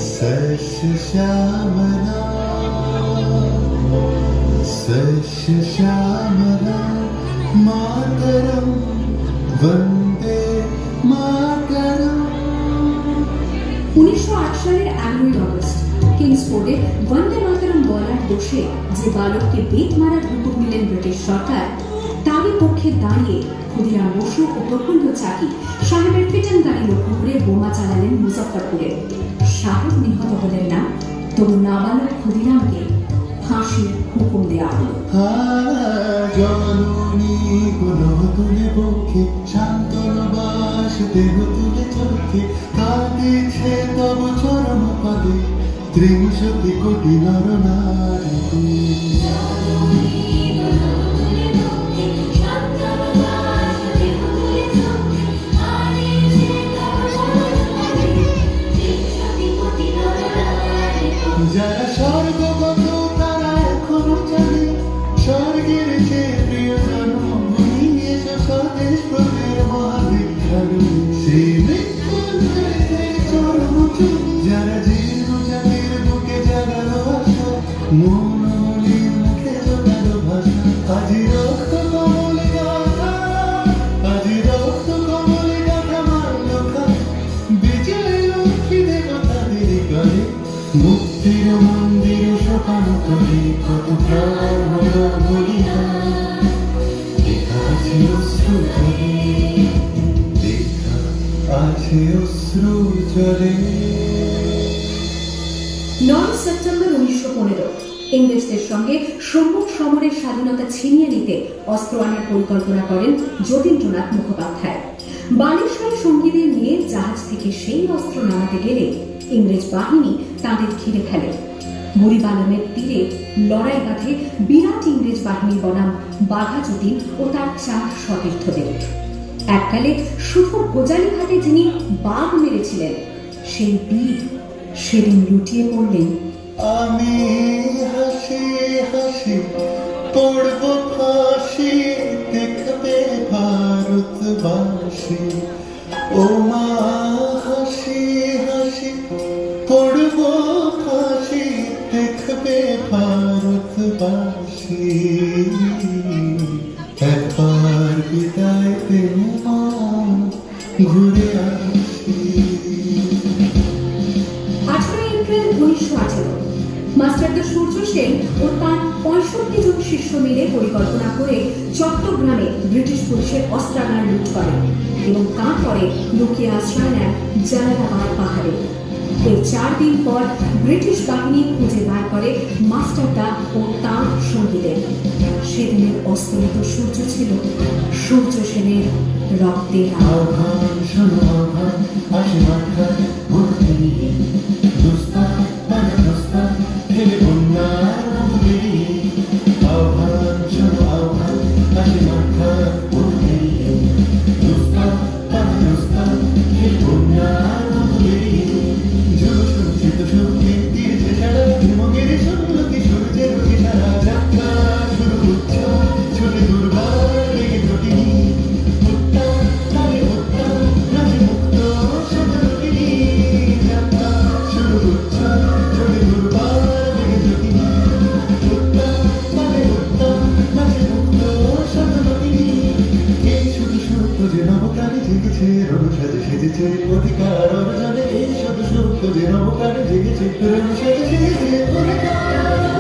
सस्य श्यामला सस्य श्यामला मातरं वन्दे मातरम्। 1908 সালের 11ই আগস্ট কিংসফোর্ডে বন্দে মাতরম বলার দোষে যে বালককে বেত মারার হুকুম দিলেন ব্রিটিশ সরকার, তারই পক্ষে দাঁড়িয়ে ক্ষুদিরাম বসু ও প্রফুল্ল চাকি সাহেবের ফিটন গাড়ি লক্ষ্য করে বোমা চালালেন মুজফ্ফরপুরে। সাহেব নিহত হলেন না, তবু নাবালক ক্ষুদিরামকে ফাঁসির হুকুম দেওয়া হল। জননী কোন তুলে পক্ষে শান্তনবাস দেহ তুলে চোখে কাঁদিছে তব চরণ পদে 30 কোটি নর নারী। যারা স্বর্গগত তারা এখনো জানে স্বর্গের যে প্রিয় জন্মভূমি এসো স্বদেশ প্রভের মহাবিদ্যালয় সেই মৃত্যুঞ্জয়ের চরম চুনি। যারা জীর্ণ জাতির বুকে জাগালো আশা মৌনমলির মুখে জোগালো ভাষা। আজি রক্ত কমলে গাথা আজি রক্ত কমলে গাথা মারল খায় বিজয় লক্ষ্মী দেবতাদের গলে। মুক্তির মন্দির সকানো করে কত প্রাণ হলো বলিদান। দেখা আছে অশ্রু জলে দেখা আছে অশ্রু জলে। 9 সেপ্টেম্বর 1915 ইংরেজদের সঙ্গে সম্মুখ সমরের স্বাধীনতা ছিনিয়ে নিতে অস্ত্র আনার পরিকল্পনা করেন যতীন্দ্রনাথ মুখোপাধ্যায়। বালেশ্বরী সঙ্গীদের নিয়ে জাহাজ থেকে সেই অস্ত্র নামাতে গেলে ইংরেজ বাহিনী তাদের ঘিরে ফেলে। বুড়িবালনের তীরে লড়াই বাঁধে বিরাট ইংরেজ বাহিনী বনাম বাঘা যতীন ও তার 4 সতীর্থদের। এককালে শুধু গোজালিঘাটে যিনি বাঘ মেরেছিলেন, সেই বীর সেদিন লুটিয়ে পড়লেন। আমি হাসি হাসি পড়ব ফাঁসি দেখবে ভারতবাসী। ও মা হাসি হাসি পড়ব ফাঁসি দেখবে ভারতবাসী। একবার বিদায় দে মা ঘুরে আসি। 18 এপ্রিল 1918 মাস্টারদা সূর্য সেন ও তার 65 জন শিষ্য মিলে পরিকল্পনা করে চট্টগ্রামে ব্রিটিশ পুলিশের অস্ত্রাগার লুট করে এবং তারপরে লুকিয়ে আশ্রয় নেন জালালাবাদ পাহাড়ে। এর 4 দিন পর ব্রিটিশ বাহিনী খুঁজে বার করে মাস্টারদা ও তাঁর সঙ্গীদের। সেদিনের অস্তমিত সূর্য ছিল সূর্য সেনের রক্তের আহ্বান শোনো আহ্বান আসে মাথায় ঘুরতে নিয়ে দুস্তার মানে দুস্তার ফেলে বন্যার বুকে। আহ্বান শোনো আহ্বান আসে মাথায় ঘুরতে নিয়ে দুস্তার মানে দুস্তার ফেলে বন্যার বুকে। ঝুলো শুনছি তো সুখে দিয়েছে সারা হিমগিরি শুনলো কি সূর্যের বুকে সারা যাত্রা শুরু হচ্ছে ছোটে দুর্বার লেগে ঘটিনি। অধিকার অর্জনে এই শুধু সুখ যে নবকারে জেগেছে রণ সাজে অধিকার।